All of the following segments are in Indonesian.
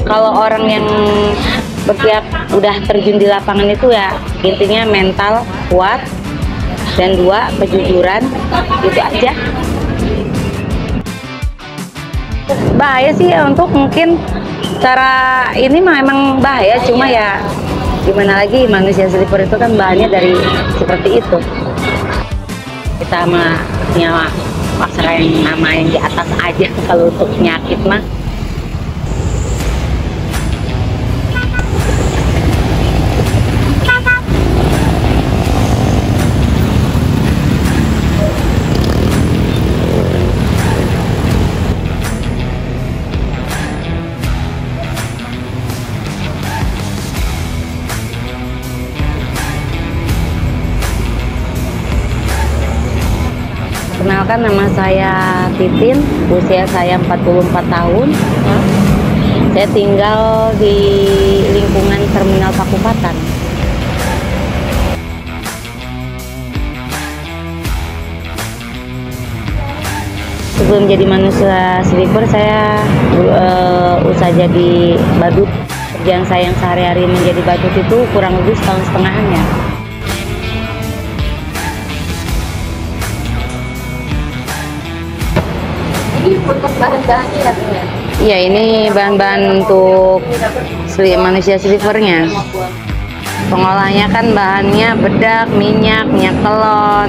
Kalau orang yang berpihak udah terjun di lapangan itu ya intinya mental kuat dan 2 kejujuran, itu aja. Bahaya sih untuk mungkin cara ini mah emang bahaya, cuma ya gimana lagi, manusia sleeper itu kan bahannya dari seperti itu. Kita mah nyawa pasrah yang nama yang di atas aja kalau untuk penyakit mah. Perkenalkan, nama saya Titin, usia saya 44 tahun. Saya tinggal di lingkungan Terminal Pakupatan. Sebelum jadi manusia sleeper, saya usaha jadi badut. Kerjaan saya yang sehari-hari menjadi badut itu kurang lebih setahun setengahan ya. Untuk bahan-bahannya ya? Iya, ini bahan-bahan untuk manusia sleepernya. Pengolahnya kan bahannya bedak, minyak telon.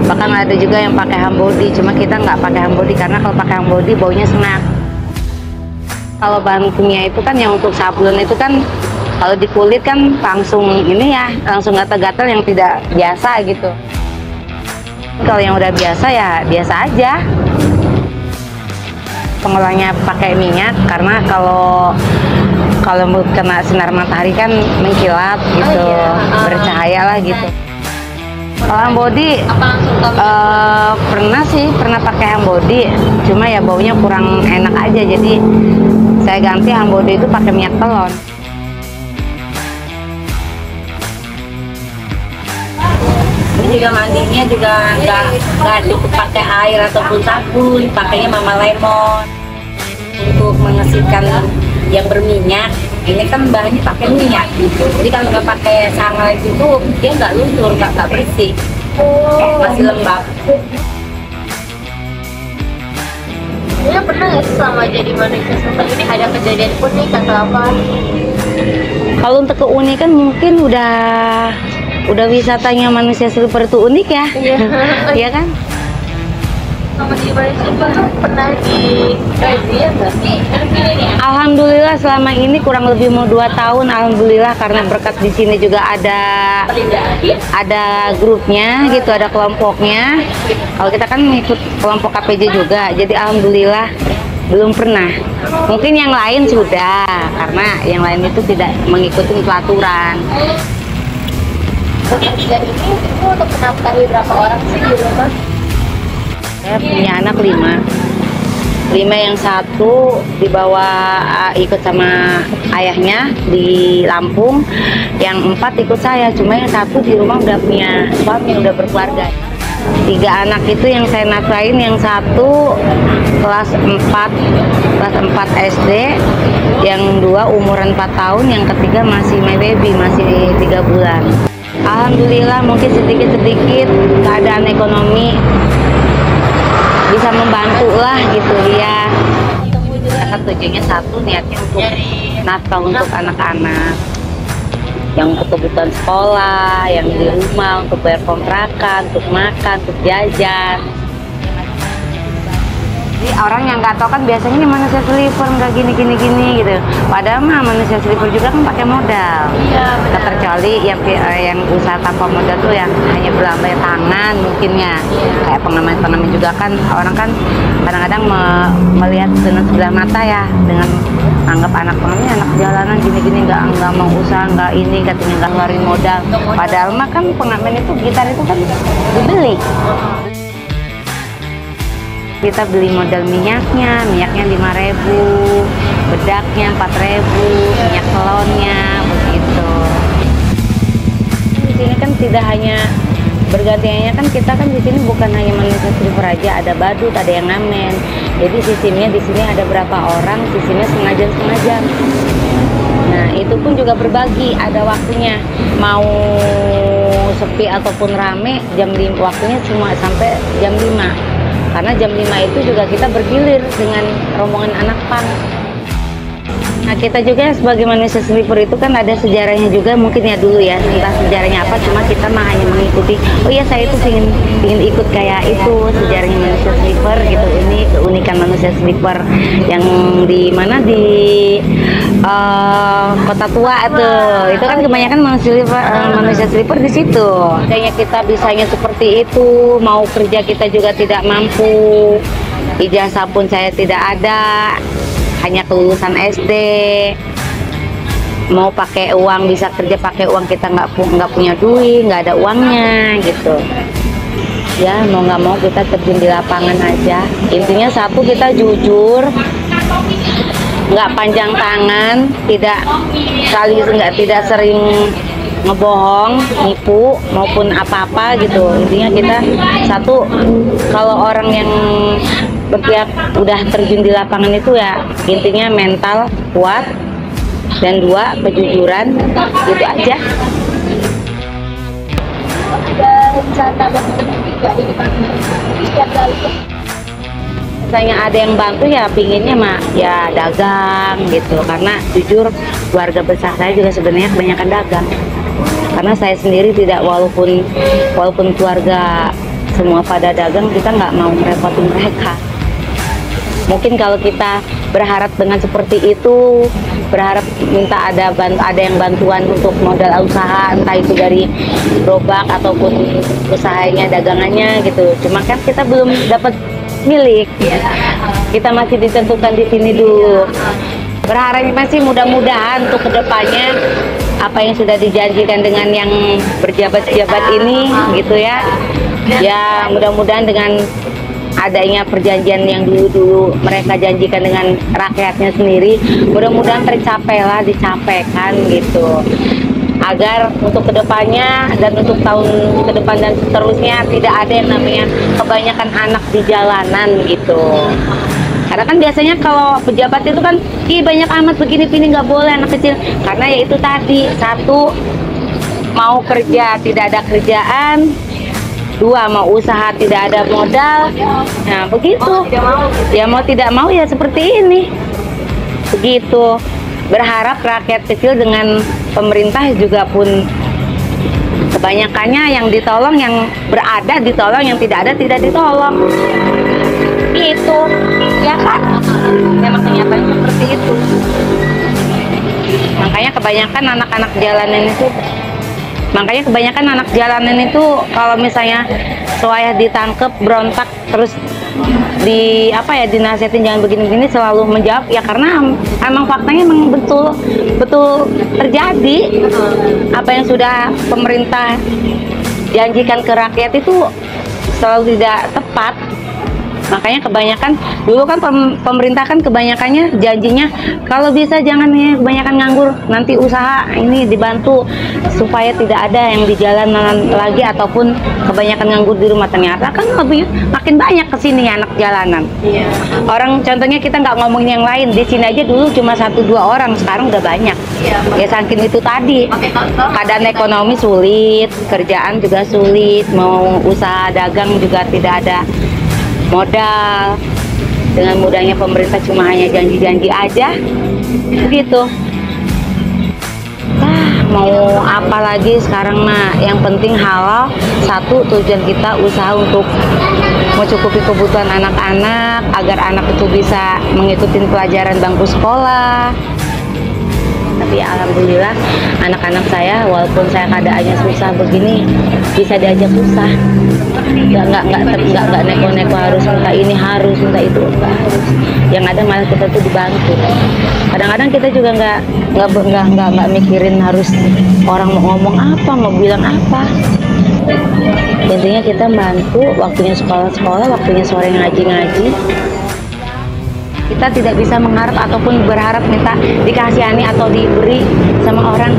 Bahkan ada juga yang pakai hambody, cuma kita nggak pakai hambody karena kalau pakai hambody baunya sengat. Kalau bahan kimia itu kan yang untuk sablon itu kan kalau di kulit kan langsung ini ya, langsung gatal-gatal yang tidak biasa gitu. Kalau yang udah biasa ya biasa aja. Pengolahnya pakai minyak karena kalau kena sinar matahari kan mengkilap gitu, bercahaya lah gitu. Kalau hambody pernah pakai hambody, cuma ya baunya kurang enak aja, jadi saya ganti hambody itu pakai minyak telon. Ini juga mandinya juga nggak cukup pakai air ataupun sabun, pakainya Mama Lemon. Untuk mengesihkan yang berminyak, ini kan bahannya pakai minyak, jadi kalau nggak pakai sunlight itu dia nggak luntur, nggak bersih, masih lembab. Ya pernah nggak selama jadi manusia sleeper ini ada kejadian unik atau apa? Kalau untuk keunikan mungkin udah wisatanya manusia sleeper itu unik ya. Iya kan? Sama di manusia sleeper pernah di razia nggak? Alhamdulillah selama ini kurang lebih mau 2 tahun, alhamdulillah, karena berkat di sini juga ada grupnya gitu, ada kelompoknya. Kalau kita kan ikut kelompok KPJ juga, jadi alhamdulillah belum pernah. Mungkin yang lain sudah, karena yang lain itu tidak mengikuti peraturan. Dan ini itu untuk menafkahi berapa orang sih di rumah? Saya punya anak 5 yang 1 dibawa ikut sama ayahnya di Lampung, yang 4 ikut saya, cuma yang 1 di rumah udah punya suami, udah berkeluarga. 3 anak itu yang saya nafkahin, yang 1 kelas 4 SD, yang 2 umuran 4 tahun, yang ketiga masih my baby, masih 3 bulan. Alhamdulillah mungkin sedikit-sedikit keadaan ekonomi bisa membantu lah gitu ya. Karena tujuannya 1, niatnya untuk nafkah untuk anak-anak yang untuk kebutuhan sekolah, yang di rumah untuk bayar kontrakan, untuk makan, untuk jajan. Jadi orang yang nggak tahu kan biasanya ini manusia sleeper nggak gini gitu. Padahal mah manusia sleeper juga kan pakai modal. Iya, benar. Kecuali yang usaha tanpa modal tuh yang hanya berlambak tangan mungkinnya. Kayak pengamen juga kan orang kan kadang-kadang melihat dengan sebelah mata ya, dengan anggap anak pengamen anak jalanan gini nggak mau usaha, nggak ini, katanya nggak ngeluarin modal. Padahal mah kan pengamen itu gitar itu kan dibeli. Kita beli modal minyaknya 5.000, bedaknya 4.000, minyak telonnya begitu. Di sini kan tidak hanya bergantiannya kan, kita kan di sini bukan hanya manusia sleeper aja, ada badut, ada yang ngamen. Jadi sistemnya di sini ada berapa orang, sistemnya setengah jam. Nah, itu pun juga berbagi, ada waktunya. Mau sepi ataupun rame, waktunya cuma sampai jam 5. Karena jam 5 itu juga kita bergilir dengan rombongan anak pang. Nah, kita juga sebagai manusia sleeper itu kan ada sejarahnya juga, mungkin ya dulu ya, entah sejarahnya apa, cuma kita mah hanya mengikuti. Oh iya, saya itu ingin ikut kayak itu sejarahnya manusia sleeper gitu. Ini keunikan manusia sleeper yang di mana di Kota Tua tuh. Itu kan kebanyakan manusia sleeper di situ. Kayaknya kita bisanya seperti itu, mau kerja kita juga tidak mampu. Ijazah pun saya tidak ada. Hanya kelulusan SD. Mau pakai uang, bisa kerja pakai uang, kita nggak punya duit, nggak ada uangnya gitu. Ya mau nggak mau kita terjun di lapangan aja. Intinya satu, kita jujur, nggak panjang tangan, tidak sering ngebohong, nipu maupun apa-apa gitu. Intinya kita satu, kalau orang yang berpihak udah terjun di lapangan itu ya intinya mental kuat, dan dua, kejujuran, gitu aja. Ada rencana juga di setiap kali. Misalnya ada yang bantu ya pinginnya mah ya dagang gitu, karena jujur keluarga besar saya juga sebenarnya kebanyakan dagang. Karena saya sendiri tidak, walaupun keluarga semua pada dagang, kita nggak mau merepotin mereka. Mungkin kalau kita berharap dengan seperti itu, berharap minta ada yang bantuan untuk modal usaha, entah itu dari gerobak ataupun usahanya, dagangannya gitu. Cuma kan kita belum dapat milik, kita masih ditentukan di sini dulu. Berharap masih mudah-mudahan untuk kedepannya apa yang sudah dijanjikan dengan yang berjabat-jabat ini gitu ya. Ya mudah-mudahan dengan adanya perjanjian yang dulu mereka janjikan dengan rakyatnya sendiri, mudah-mudahan dicapaikan gitu, agar untuk kedepannya dan untuk tahun ke depan dan seterusnya tidak ada yang namanya kebanyakan anak di jalanan gitu. Karena kan biasanya kalau pejabat itu kan banyak amat begini-begini, nggak boleh anak kecil, karena ya itu tadi, satu, mau kerja tidak ada kerjaan, dua, mau usaha tidak ada modal. Nah begitu, ya mau tidak mau ya seperti ini begitu. Berharap rakyat kecil dengan pemerintah juga pun kebanyakannya yang ditolong, yang berada ditolong, yang tidak ada tidak ditolong gitu ya kan. Memang kenyataannya seperti itu. Makanya kebanyakan anak-anak jalanan itu kalau misalnya soalnya ditangkep, berontak, terus dinasihatin jangan begini-begini, selalu menjawab ya karena emang faktanya emang betul terjadi. Apa yang sudah pemerintah janjikan ke rakyat itu selalu tidak tepat. Makanya kebanyakan dulu kan pemerintah kan kebanyakannya janjinya kalau bisa jangan ya kebanyakan nganggur, nanti usaha ini dibantu supaya tidak ada yang di jalanan lagi ataupun kebanyakan nganggur di rumah. Ternyata kan lebih makin banyak kesini anak jalanan. Iya. Orang contohnya kita nggak ngomongin yang lain, di sini aja dulu cuma 1-2 orang, sekarang udah banyak. Iya. Ya saking itu tadi, keadaan ekonomi sulit, kerjaan juga sulit, mau usaha dagang juga tidak ada modal. Dengan mudahnya pemerintah cuma hanya janji-janji aja begitu. Mau apa lagi sekarang mah, yang penting halal. Satu, tujuan kita usaha untuk mencukupi kebutuhan anak-anak agar anak itu bisa mengikuti pelajaran bangku sekolah. Tapi alhamdulillah anak-anak saya, walaupun saya keadaannya susah begini, bisa diajak susah. Nggak neko-neko harus minta ini, harus minta itu, nggak harus. Yang ada malah kita tuh dibantu. Kadang-kadang kita juga nggak mikirin harus orang mau ngomong apa, mau bilang apa. Intinya kita bantu, waktunya sekolah-sekolah, waktunya sore ngaji-ngaji. Kita tidak bisa mengharap ataupun berharap minta dikasihani atau diberi sama orang.